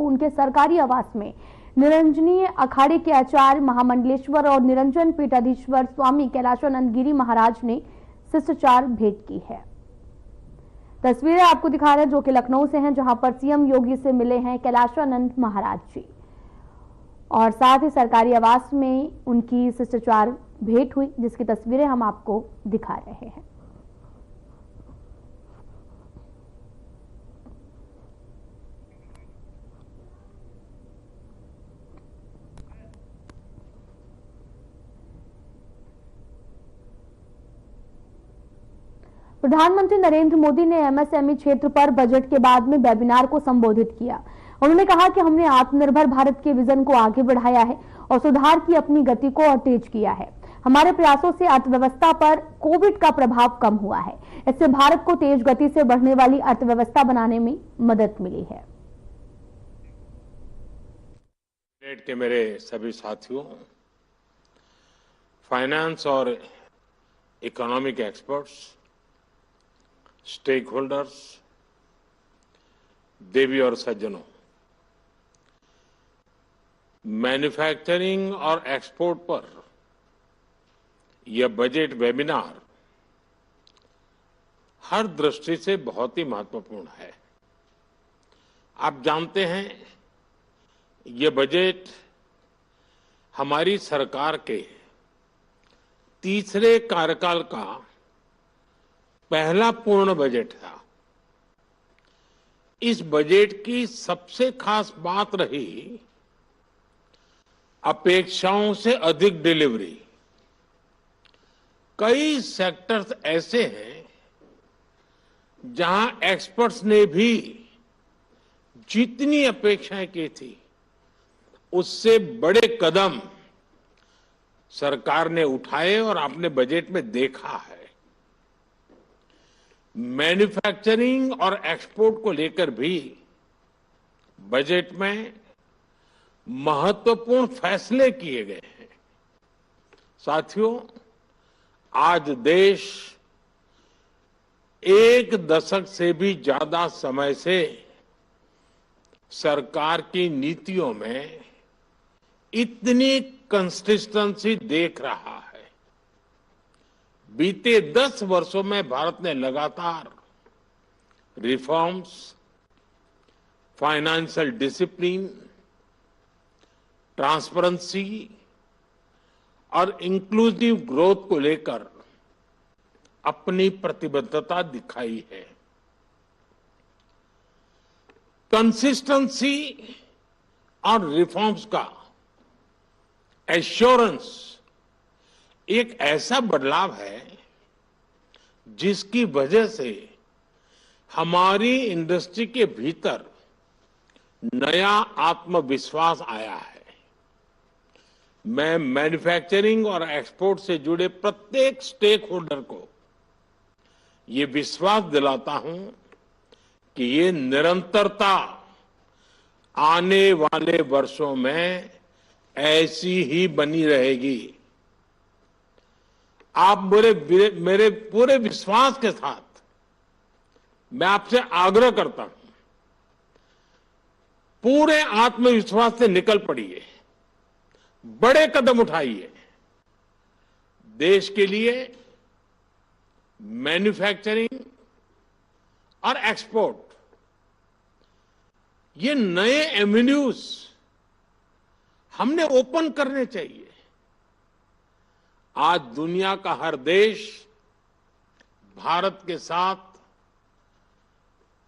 को उनके सरकारी आवास में निरंजनीय अखाड़े के आचार्य महामंडलेश्वर और निरंजन पीठाधीश्वर स्वामी कैलाशानंद गिरी महाराज ने शिष्टाचार भेंट की है। तस्वीरें आपको दिखा रहे हैं जो कि लखनऊ से हैं, जहां पर सीएम योगी से मिले हैं कैलाशानंद महाराज जी और साथ ही सरकारी आवास में उनकी शिष्टाचार भेंट हुई, जिसकी तस्वीरें हम आपको दिखा रहे हैं। प्रधानमंत्री नरेंद्र मोदी ने एमएसएमई क्षेत्र पर बजट के बाद में वेबिनार को संबोधित किया। उन्होंने कहा कि हमने आत्मनिर्भर भारत के विजन को आगे बढ़ाया है और सुधार की अपनी गति को और तेज किया है। हमारे प्रयासों से अर्थव्यवस्था पर कोविड का प्रभाव कम हुआ है। इससे भारत को तेज गति से बढ़ने वाली अर्थव्यवस्था बनाने में मदद मिली है। के मेरे सभी साथियों, फाइनेंस और इकोनॉमिक एक्सपर्ट्स, स्टेक होल्डर्स, देवी और सज्जनों, मैन्युफैक्चरिंग और एक्सपोर्ट पर यह बजट वेबिनार हर दृष्टि से बहुत ही महत्वपूर्ण है। आप जानते हैं, यह बजट हमारी सरकार के तीसरे कार्यकाल का पहला पूर्ण बजट था। इस बजट की सबसे खास बात रही अपेक्षाओं से अधिक डिलीवरी। कई सेक्टर्स ऐसे हैं जहां एक्सपर्ट्स ने भी जितनी अपेक्षाएं की थी उससे बड़े कदम सरकार ने उठाए और आपने बजट में देखा है। मैन्युफैक्चरिंग और एक्सपोर्ट को लेकर भी बजट में महत्वपूर्ण फैसले किए गए हैं। साथियों, आज देश एक दशक से भी ज्यादा समय से सरकार की नीतियों में इतनी कंसिस्टेंसी देख रहा है। बीते 10 वर्षों में भारत ने लगातार रिफॉर्म्स, फाइनेंशियल डिसिप्लिन, ट्रांसपेरेंसी और इंक्लूसिव ग्रोथ को लेकर अपनी प्रतिबद्धता दिखाई है। कंसिस्टेंसी और रिफॉर्म्स का एश्योरेंस एक ऐसा बदलाव है जिसकी वजह से हमारी इंडस्ट्री के भीतर नया आत्मविश्वास आया है। मैं मैन्युफैक्चरिंग और एक्सपोर्ट से जुड़े प्रत्येक स्टेक होल्डर को ये विश्वास दिलाता हूं कि ये निरंतरता आने वाले वर्षों में ऐसी ही बनी रहेगी। आप मेरे पूरे विश्वास के साथ मैं आपसे आग्रह करता हूं, पूरे आत्मविश्वास से निकल पड़िए, बड़े कदम उठाइए। देश के लिए मैन्युफैक्चरिंग और एक्सपोर्ट ये नए एवेन्यूज हमने ओपन करने चाहिए। आज दुनिया का हर देश भारत के साथ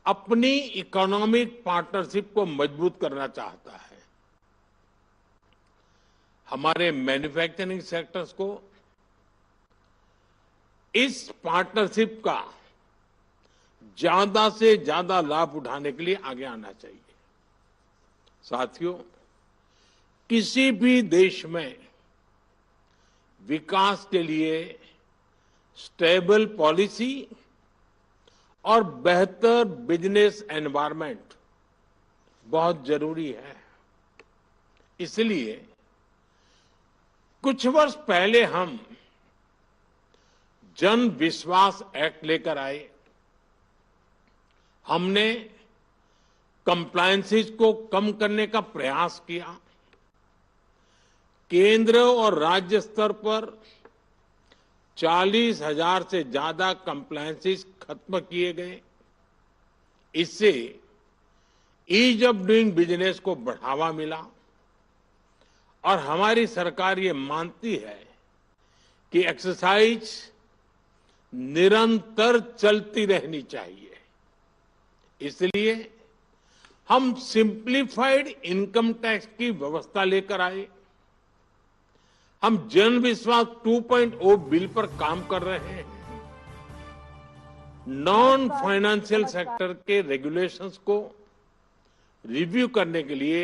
अपनी इकोनॉमिक पार्टनरशिप को मजबूत करना चाहता है। हमारे मैन्युफैक्चरिंग सेक्टर्स को इस पार्टनरशिप का ज्यादा से ज्यादा लाभ उठाने के लिए आगे आना चाहिए। साथियों, किसी भी देश में विकास के लिए स्टेबल पॉलिसी और बेहतर बिजनेस एनवायरनमेंट बहुत जरूरी है। इसलिए कुछ वर्ष पहले हम जन विश्वास एक्ट लेकर आए। हमने कंप्लायंसेस को कम करने का प्रयास किया। केंद्र और राज्य स्तर पर 40,000 से ज्यादा कंप्लायंसेस खत्म किए गए। इससे ईज ऑफ डूइंग बिजनेस को बढ़ावा मिला और हमारी सरकार ये मानती है कि एक्सरसाइज निरंतर चलती रहनी चाहिए। इसलिए हम सिंप्लीफाइड इनकम टैक्स की व्यवस्था लेकर आए। हम जन विश्वास 2.0 बिल पर काम कर रहे हैं। नॉन फाइनेंशियल सेक्टर के रेगुलेशंस को रिव्यू करने के लिए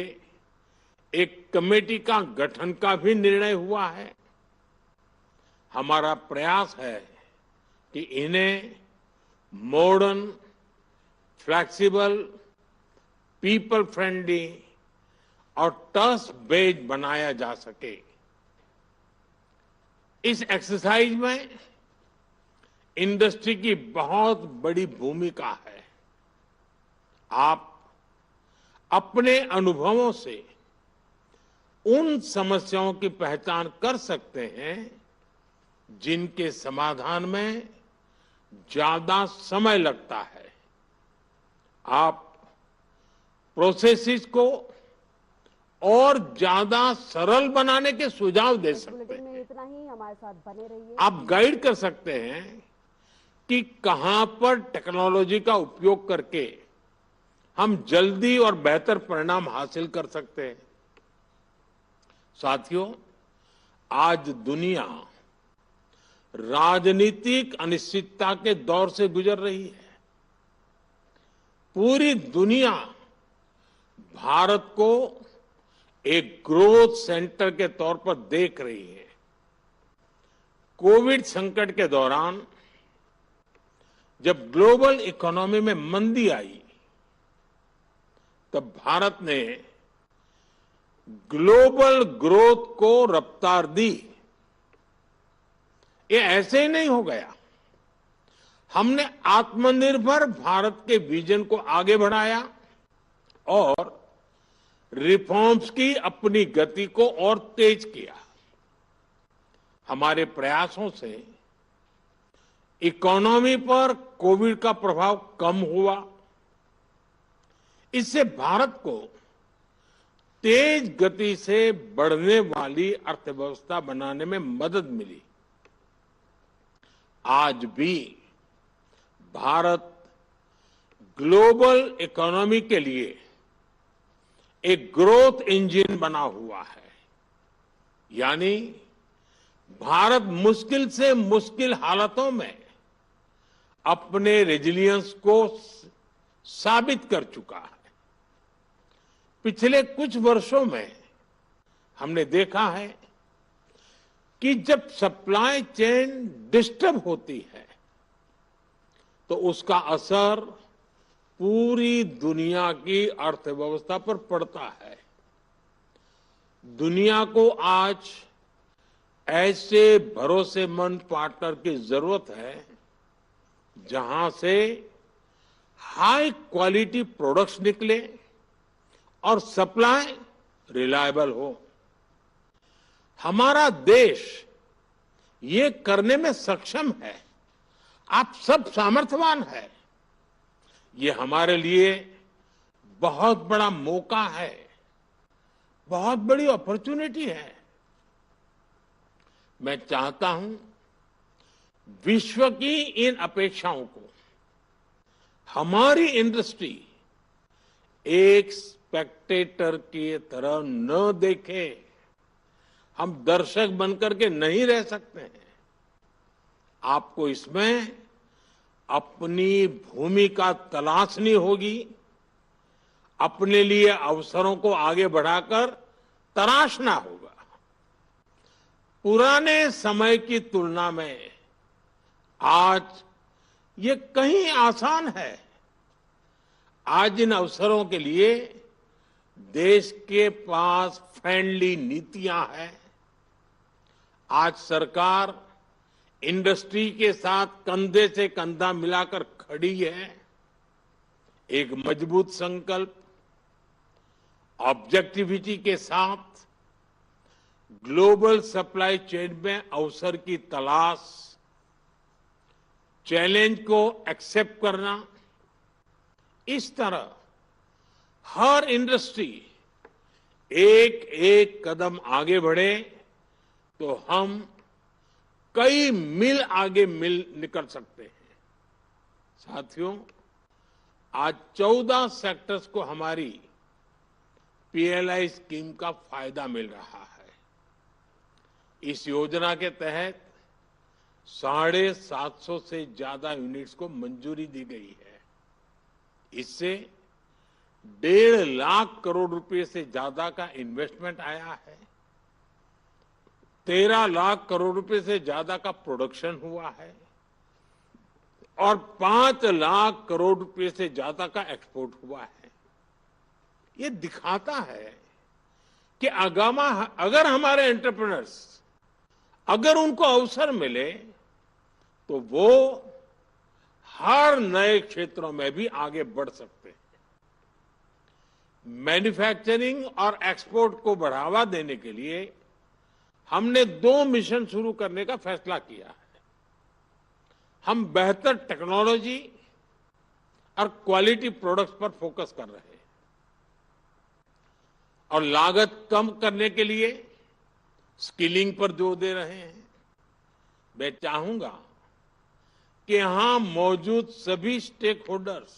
एक कमेटी का गठन का भी निर्णय हुआ है। हमारा प्रयास है कि इन्हें मॉडर्न, फ्लेक्सिबल, पीपल फ्रेंडली और ट्रस्ट बेस्ड बनाया जा सके। इस एक्सरसाइज में इंडस्ट्री की बहुत बड़ी भूमिका है। आप अपने अनुभवों से उन समस्याओं की पहचान कर सकते हैं जिनके समाधान में ज्यादा समय लगता है। आप प्रोसेसेस को और ज्यादा सरल बनाने के सुझाव दे सकते हैं। इतना ही, हमारे साथ बने रहिए। आप गाइड कर सकते हैं कि कहां पर टेक्नोलॉजी का उपयोग करके हम जल्दी और बेहतर परिणाम हासिल कर सकते हैं। साथियों, आज दुनिया राजनीतिक अनिश्चितता के दौर से गुजर रही है। पूरी दुनिया भारत को एक ग्रोथ सेंटर के तौर पर देख रही है। कोविड संकट के दौरान जब ग्लोबल इकोनॉमी में मंदी आई, तब भारत ने ग्लोबल ग्रोथ को रफ्तार दी। ये ऐसे ही नहीं हो गया। हमने आत्मनिर्भर भारत के विजन को आगे बढ़ाया और रिफॉर्म्स की अपनी गति को और तेज किया। हमारे प्रयासों से इकोनॉमी पर कोविड का प्रभाव कम हुआ। इससे भारत को तेज गति से बढ़ने वाली अर्थव्यवस्था बनाने में मदद मिली। आज भी भारत ग्लोबल इकोनॉमी के लिए एक ग्रोथ इंजन बना हुआ है। यानी भारत मुश्किल से मुश्किल हालातों में अपने रेजिलियंस को साबित कर चुका है। पिछले कुछ वर्षों में हमने देखा है कि जब सप्लाई चेन डिस्टर्ब होती है तो उसका असर पूरी दुनिया की अर्थव्यवस्था पर पड़ता है। दुनिया को आज ऐसे भरोसेमंद पार्टनर की जरूरत है जहां से हाई क्वालिटी प्रोडक्ट्स निकले और सप्लाई रिलायबल हो। हमारा देश ये करने में सक्षम है। आप सब सामर्थ्यवान है। ये हमारे लिए बहुत बड़ा मौका है, बहुत बड़ी अपॉर्चुनिटी है। मैं चाहता हूं विश्व की इन अपेक्षाओं को हमारी इंडस्ट्री एक स्पेक्टेटर की तरह न देखे। हम दर्शक बनकर के नहीं रह सकते हैं। आपको इसमें अपनी भूमिका तलाशनी होगी। अपने लिए अवसरों को आगे बढ़ाकर तराशना होगा। पुराने समय की तुलना में आज ये कहीं आसान है। आज इन अवसरों के लिए देश के पास फ्रेंडली नीतियां हैं। आज सरकार इंडस्ट्री के साथ कंधे से कंधा मिलाकर खड़ी है। एक मजबूत संकल्प, ऑब्जेक्टिविटी के साथ ग्लोबल सप्लाई चेन में अवसर की तलाश, चैलेंज को एक्सेप्ट करना, इस तरह हर इंडस्ट्री एक एक कदम आगे बढ़े तो हम कई मील आगे निकल सकते हैं। साथियों, आज 14 सेक्टर्स को हमारी पीएलआई स्कीम का फायदा मिल रहा है। इस योजना के तहत 750 से ज्यादा यूनिट्स को मंजूरी दी गई है। इससे 1.5 लाख करोड़ रुपए से ज्यादा का इन्वेस्टमेंट आया है। 13 लाख करोड़ रुपए से ज्यादा का प्रोडक्शन हुआ है और 5 लाख करोड़ रुपए से ज्यादा का एक्सपोर्ट हुआ है। ये दिखाता है कि अगर हमारे एंटरप्रेन्योर्स, अगर उनको अवसर मिले तो वो हर नए क्षेत्रों में भी आगे बढ़ सकते हैं। मैन्युफैक्चरिंग और एक्सपोर्ट को बढ़ावा देने के लिए हमने 2 मिशन शुरू करने का फैसला किया है। हम बेहतर टेक्नोलॉजी और क्वालिटी प्रोडक्ट्स पर फोकस कर रहे हैं और लागत कम करने के लिए स्किलिंग पर जोर दे रहे हैं। मैं चाहूंगा कि यहां मौजूद सभी स्टेक होल्डर्स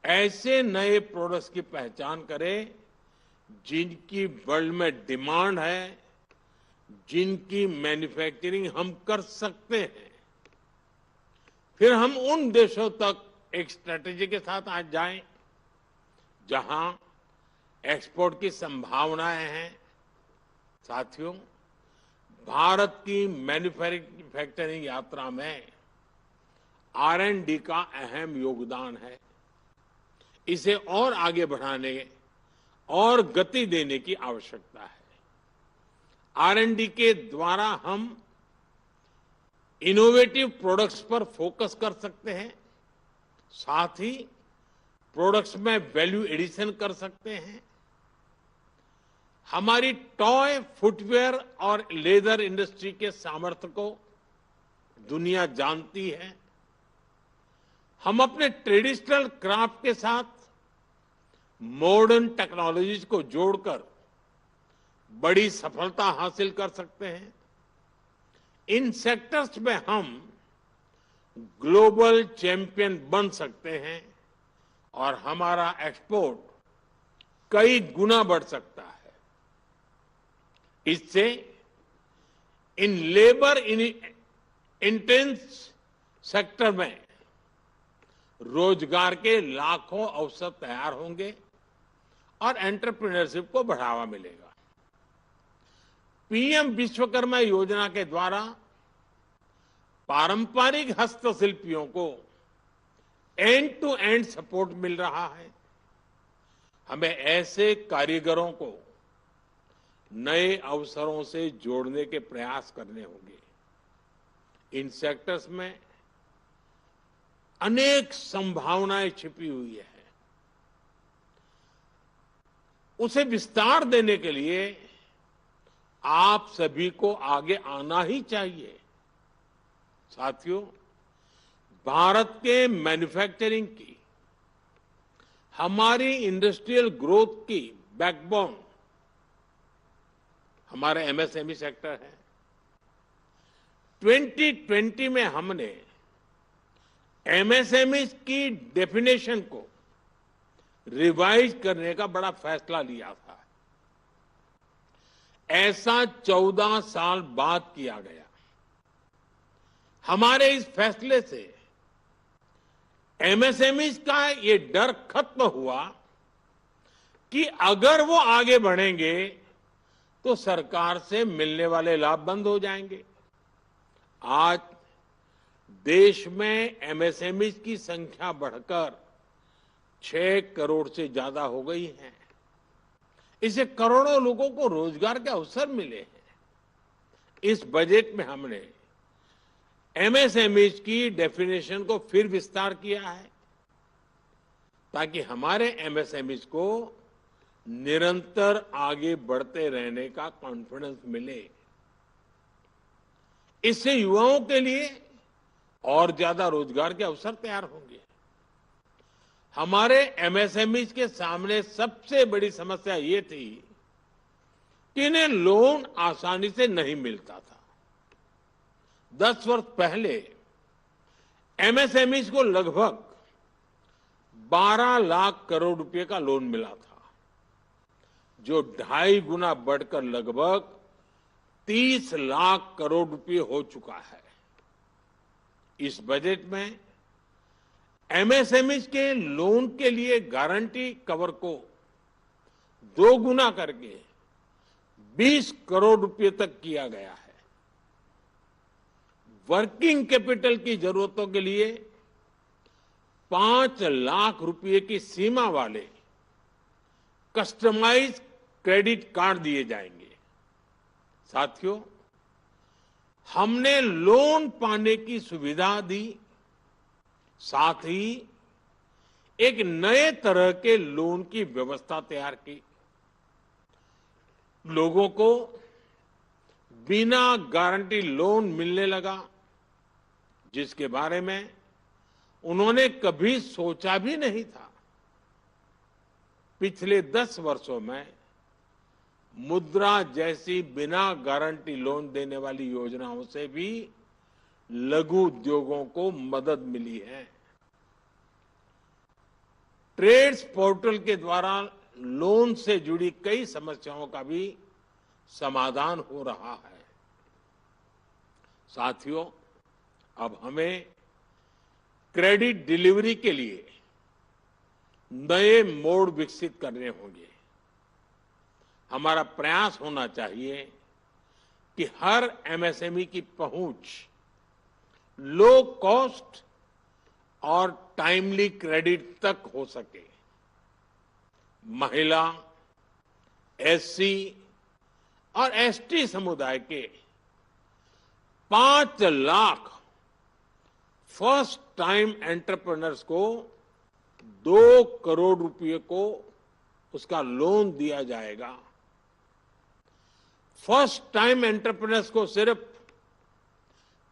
ऐसे नए प्रोडक्ट्स की पहचान करें जिनकी वर्ल्ड में डिमांड है, जिनकी मैन्युफैक्चरिंग हम कर सकते हैं। फिर हम उन देशों तक एक स्ट्रेटेजी के साथ आज जाएं जहां एक्सपोर्ट की संभावनाएं हैं। साथियों, भारत की मैन्युफैक्चरिंग यात्रा में R&D का अहम योगदान है। इसे और आगे बढ़ाने और गति देने की आवश्यकता है। R&D के द्वारा हम इनोवेटिव प्रोडक्ट्स पर फोकस कर सकते हैं, साथ ही प्रोडक्ट्स में वैल्यू एडिशन कर सकते हैं। हमारी टॉय, फुटवेयर और लेदर इंडस्ट्री के सामर्थ्य को दुनिया जानती है। हम अपने ट्रेडिशनल क्राफ्ट के साथ मॉडर्न टेक्नोलॉजीज को जोड़कर बड़ी सफलता हासिल कर सकते हैं। इन सेक्टर्स में हम ग्लोबल चैंपियन बन सकते हैं और हमारा एक्सपोर्ट कई गुना बढ़ सकता है। इससे इन लेबर इंटेंस सेक्टर में रोजगार के लाखों अवसर तैयार होंगे और एंटरप्रेन्योरशिप को बढ़ावा मिलेगा। पीएम विश्वकर्मा योजना के द्वारा पारंपरिक हस्तशिल्पियों को एंड टू एंड सपोर्ट मिल रहा है। हमें ऐसे कारीगरों को नए अवसरों से जोड़ने के प्रयास करने होंगे। इन सेक्टर्स में अनेक संभावनाएं छिपी हुई है। उसे विस्तार देने के लिए आप सभी को आगे आना ही चाहिए। साथियों, भारत के मैन्युफैक्चरिंग की, हमारी इंडस्ट्रियल ग्रोथ की बैकबोन हमारे एमएसएमई सेक्टर है। 2020 में हमने एमएसएमई की डेफिनेशन को रिवाइज करने का बड़ा फैसला लिया था। ऐसा 14 साल बाद किया गया। हमारे इस फैसले से एमएसएमई का ये डर खत्म हुआ कि अगर वो आगे बढ़ेंगे तो सरकार से मिलने वाले लाभ बंद हो जाएंगे। आज देश में एमएसएमई की संख्या बढ़कर 6 करोड़ से ज्यादा हो गई है। इससे करोड़ों लोगों को रोजगार के अवसर मिले हैं। इस बजट में हमने एमएसएमई की डेफिनेशन को फिर विस्तार किया है ताकि हमारे एमएसएमई को निरंतर आगे बढ़ते रहने का कॉन्फिडेंस मिले। इससे युवाओं के लिए और ज्यादा रोजगार के अवसर तैयार होंगे। हमारे एमएसएमई के सामने सबसे बड़ी समस्या ये थी कि इन्हें लोन आसानी से नहीं मिलता था। 10 वर्ष पहले एमएसएमई को लगभग 12 लाख करोड़ रुपए का लोन मिला था, जो 2.5 गुना बढ़कर लगभग 30 लाख करोड़ रुपए हो चुका है। इस बजट में एमएसएमई के लोन के लिए गारंटी कवर को 2 गुना करके 20 करोड़ रुपए तक किया गया है। वर्किंग कैपिटल की जरूरतों के लिए 5 लाख रुपए की सीमा वाले कस्टमाइज क्रेडिट कार्ड दिए जाएंगे। साथियों, हमने लोन पाने की सुविधा दी, साथ ही एक नए तरह के लोन की व्यवस्था तैयार की। लोगों को बिना गारंटी लोन मिलने लगा, जिसके बारे में उन्होंने कभी सोचा भी नहीं था। पिछले 10 वर्षों में मुद्रा जैसी बिना गारंटी लोन देने वाली योजनाओं से भी लघु उद्योगों को मदद मिली है। ट्रेड्स पोर्टल के द्वारा लोन से जुड़ी कई समस्याओं का भी समाधान हो रहा है। साथियों, अब हमें क्रेडिट डिलीवरी के लिए नए मोड विकसित करने होंगे। हमारा प्रयास होना चाहिए कि हर एमएसएमई की पहुंच लो कॉस्ट और टाइमली क्रेडिट तक हो सके। महिला, एससी और एसटी समुदाय के 5 लाख फर्स्ट टाइम एंटरप्रेन्योर्स को 2 करोड़ रुपए को उसका लोन दिया जाएगा। फर्स्ट टाइम एंटरप्रेन्योर्स को सिर्फ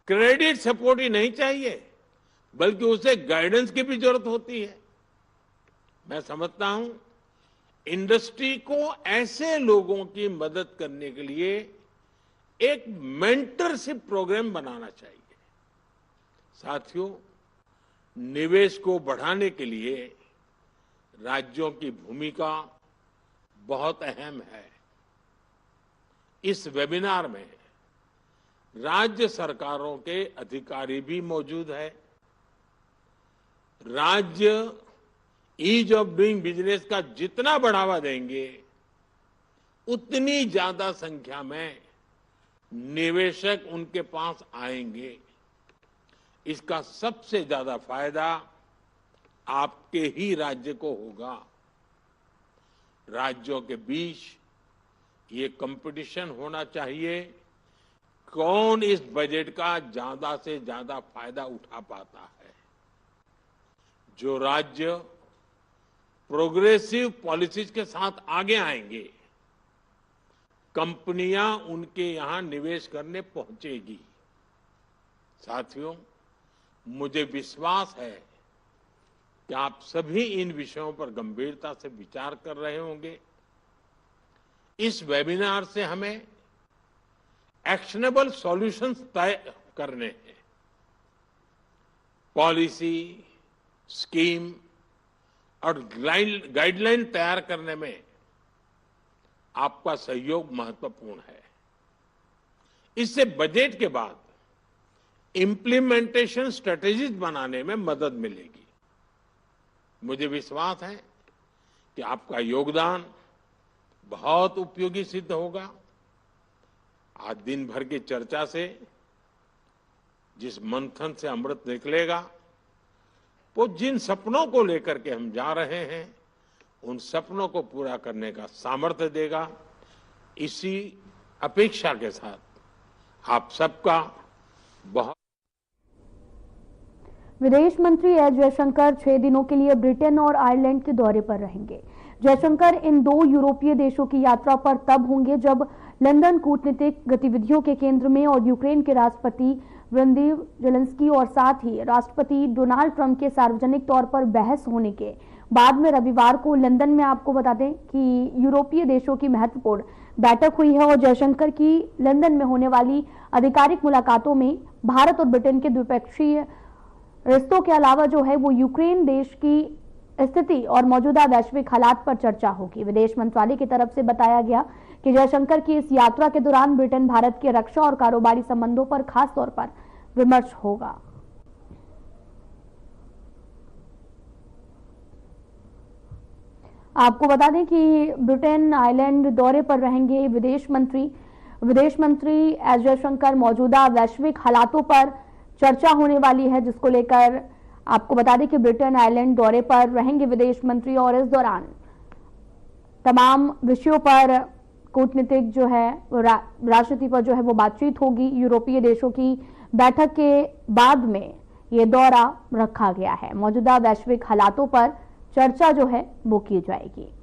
क्रेडिट सपोर्ट ही नहीं चाहिए, बल्कि उसे गाइडेंस की भी जरूरत होती है। मैं समझता हूं इंडस्ट्री को ऐसे लोगों की मदद करने के लिए एक मेंटरशिप प्रोग्राम बनाना चाहिए। साथियों, निवेश को बढ़ाने के लिए राज्यों की भूमिका बहुत अहम है। इस वेबिनार में राज्य सरकारों के अधिकारी भी मौजूद है। राज्य ईज ऑफ डूइंग बिजनेस का जितना बढ़ावा देंगे, उतनी ज्यादा संख्या में निवेशक उनके पास आएंगे। इसका सबसे ज्यादा फायदा आपके ही राज्य को होगा। राज्यों के बीच ये कंपटीशन होना चाहिए, कौन इस बजट का ज्यादा से ज्यादा फायदा उठा पाता है। जो राज्य प्रोग्रेसिव पॉलिसीज के साथ आगे आएंगे, कंपनियां उनके यहां निवेश करने पहुंचेगी। साथियों, मुझे विश्वास है कि आप सभी इन विषयों पर गंभीरता से विचार कर रहे होंगे। इस वेबिनार से हमें एक्शनेबल सॉल्यूशंस तय करने हैं। पॉलिसी, स्कीम और गाइडलाइन तैयार करने में आपका सहयोग महत्वपूर्ण है। इससे बजट के बाद इंप्लीमेंटेशन स्ट्रेटेजीज बनाने में मदद मिलेगी। मुझे विश्वास है कि आपका योगदान बहुत उपयोगी सिद्ध होगा। आज दिन भर की चर्चा से जिस मंथन से अमृत निकलेगा, वो जिन सपनों को लेकर के हम जा रहे हैं, उन सपनों को पूरा करने का सामर्थ्य देगा। इसी अपेक्षा के साथ आप सबका बहुत। विदेश मंत्री एस जयशंकर 6 दिनों के लिए ब्रिटेन और आयरलैंड के दौरे पर रहेंगे। जयशंकर इन 2 यूरोपीय देशों की यात्रा पर तब होंगे जब लंदन कूटनीतिक गतिविधियों के केंद्र में और यूक्रेन के राष्ट्रपति व्लादिमीर जेलेंस्की और साथ ही राष्ट्रपति डोनाल्ड ट्रंप के सार्वजनिक तौर पर बहस होने के बाद में रविवार को लंदन में आपको बता दें कि यूरोपीय देशों की महत्वपूर्ण बैठक हुई है और जयशंकर की लंदन में होने वाली आधिकारिक मुलाकातों में भारत और ब्रिटेन के द्विपक्षीय रिश्तों के अलावा जो है वो यूक्रेन देश की स्थिति और मौजूदा वैश्विक हालात पर चर्चा होगी। विदेश मंत्रालय की तरफ से बताया गया कि जयशंकर की इस यात्रा के दौरान ब्रिटेन भारत के रक्षा और कारोबारी संबंधों पर खास तौर पर विमर्श होगा। आपको बता दें कि ब्रिटेन आयरलैंड दौरे पर रहेंगे विदेश मंत्री एस जयशंकर। मौजूदा वैश्विक हालातों पर चर्चा होने वाली है, जिसको लेकर आपको बता दें कि ब्रिटेन आयरलैंड दौरे पर रहेंगे विदेश मंत्री और इस दौरान तमाम विषयों पर कूटनीतिक जो है राजनीति पर जो है वो बातचीत होगी। यूरोपीय देशों की बैठक के बाद में ये दौरा रखा गया है। मौजूदा वैश्विक हालातों पर चर्चा जो है वो की जाएगी।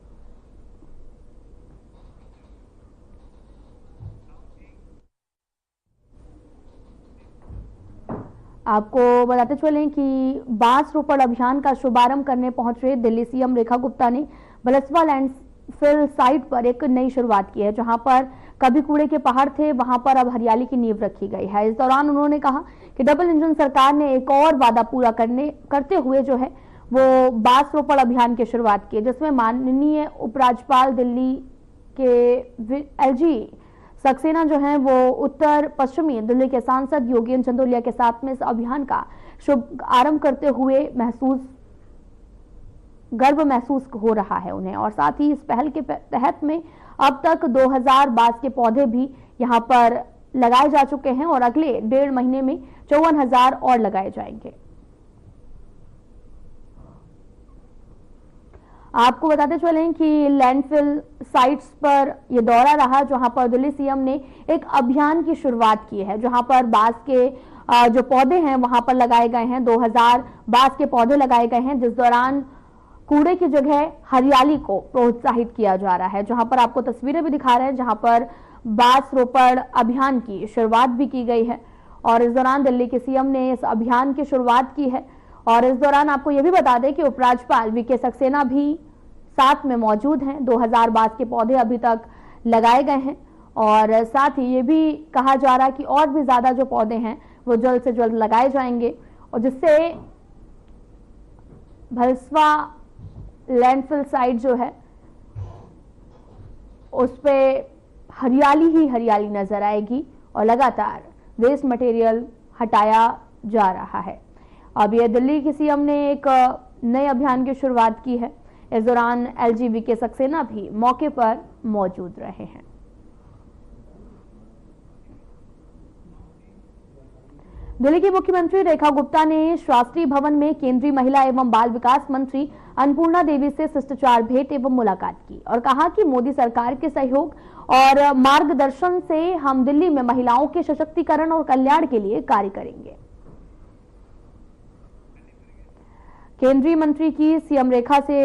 आपको बताते चलें कि बांस रोपड़ अभियान का शुभारंभ करने पहुंचे दिल्ली सीएम रेखा गुप्ता ने बलसवा लैंडफिल साइट पर एक नई शुरुआत की है। जहां पर कभी कूड़े के पहाड़ थे, वहां पर अब हरियाली की नींव रखी गई है। इस दौरान उन्होंने कहा कि डबल इंजन सरकार ने एक और वादा पूरा करते हुए जो है वो बांस रोपड़ अभियान की शुरुआत की, जिसमें माननीय उपराज्यपाल दिल्ली के एलजी सक्सेना जो है वो उत्तर पश्चिमी दिल्ली के सांसद योगेंद्र चंदोलिया के साथ में इस अभियान का शुभ आरंभ करते हुए गर्व महसूस हो रहा है उन्हें। और साथ ही इस पहल के तहत में अब तक 2000 बांस के पौधे भी यहां पर लगाए जा चुके हैं और अगले 1.5 महीने में 54,000 और लगाए जाएंगे। आपको बताते चलें कि लैंडफिल साइट्स पर यह दौरा रहा, जहां पर दिल्ली सीएम ने एक अभियान की शुरुआत की है, जहां पर बांस के जो पौधे हैं वहां पर लगाए गए हैं। 2000 बांस के पौधे लगाए गए हैं, जिस दौरान कूड़े की जगह हरियाली को प्रोत्साहित किया जा रहा है। जहां पर आपको तस्वीरें भी दिखा रहे हैं, जहां पर बांस रोपड़ अभियान की शुरुआत भी की गई है और इस दौरान दिल्ली के सीएम ने इस अभियान की शुरुआत की है। और इस दौरान आपको यह भी बता दें कि उपराज्यपाल वीके सक्सेना भी साथ में मौजूद हैं। 2000 बांस के पौधे अभी तक लगाए गए हैं और साथ ही ये भी कहा जा रहा है कि और भी ज्यादा जो पौधे हैं वो जल्द से जल्द लगाए जाएंगे और जिससे भलसवा लैंडफिल साइट जो है उस पे हरियाली ही हरियाली नजर आएगी और लगातार वेस्ट मटेरियल हटाया जा रहा है। अब ये दिल्ली के सीएम ने एक नए अभियान की शुरुआत की है। इस दौरान एलजी वीके सक्सेना भी मौके पर मौजूद रहे हैं। दिल्ली की मुख्यमंत्री रेखा गुप्ता ने शास्त्री भवन में केंद्रीय महिला एवं बाल विकास मंत्री अन्नपूर्णा देवी से शिष्टाचार भेंट एवं मुलाकात की और कहा कि मोदी सरकार के सहयोग और मार्गदर्शन से हम दिल्ली में महिलाओं के सशक्तिकरण और कल्याण के लिए कार्य करेंगे। केंद्रीय मंत्री की सीएम रेखा से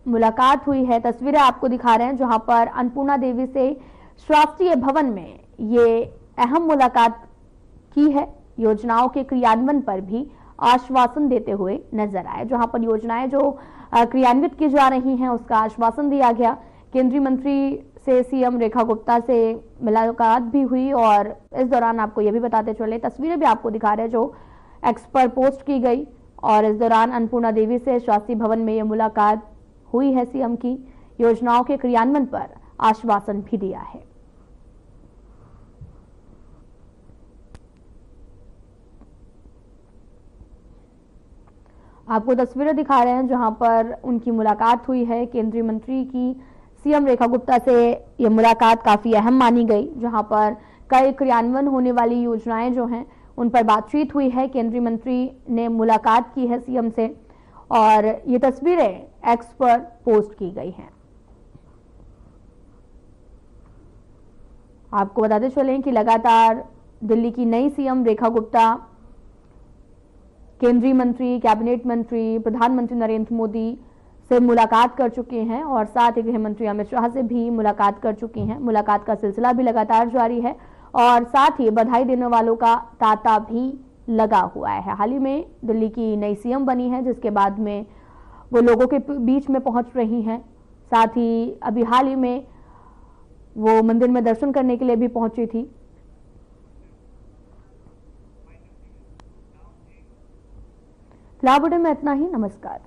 मुलाकात हुई है। तस्वीरें आपको दिखा रहे हैं, जहां पर अन्नपूर्णा देवी से शास्त्रीय भवन में ये अहम मुलाकात की है। योजनाओं के क्रियान्वयन पर भी आश्वासन देते हुए नजर आए। जहां पर योजनाएं जो क्रियान्वित की जा रही हैं उसका आश्वासन दिया गया। केंद्रीय मंत्री से सीएम रेखा गुप्ता से मुलाकात भी हुई और इस दौरान आपको यह भी बताते चले, तस्वीरें भी आपको दिखा रहे हैं जो एक्स पर पोस्ट की गई और इस दौरान अन्नपूर्णा देवी से शास्त्री भवन में यह मुलाकात हुई है। सीएम की योजनाओं के क्रियान्वयन पर आश्वासन भी दिया है। आपको तस्वीरें दिखा रहे हैं जहां पर उनकी मुलाकात हुई है। केंद्रीय मंत्री की सीएम रेखा गुप्ता से यह मुलाकात काफी अहम मानी गई, जहां पर कई क्रियान्वयन होने वाली योजनाएं जो हैं उन पर बातचीत हुई है। केंद्रीय मंत्री ने मुलाकात की है सीएम से और ये तस्वीरें एक्स पर पोस्ट की गई हैं। आपको बताते चलें कि लगातार दिल्ली की नई सीएम रेखा गुप्ता केंद्रीय मंत्री, कैबिनेट मंत्री, प्रधानमंत्री नरेंद्र मोदी से मुलाकात कर चुके हैं और साथ ही गृह मंत्री अमित शाह से भी मुलाकात कर चुकी हैं। मुलाकात का सिलसिला भी लगातार जारी है और साथ ही बधाई देने वालों का तांता भी लगा हुआ है। हाल ही में दिल्ली की नई सीएम बनी है, जिसके बाद में वो लोगों के बीच में पहुंच रही हैं। साथ ही अभी हाल ही में वो मंदिर में दर्शन करने के लिए भी पहुंची थी। फिलहाल बुलेटिन में इतना ही। नमस्कार।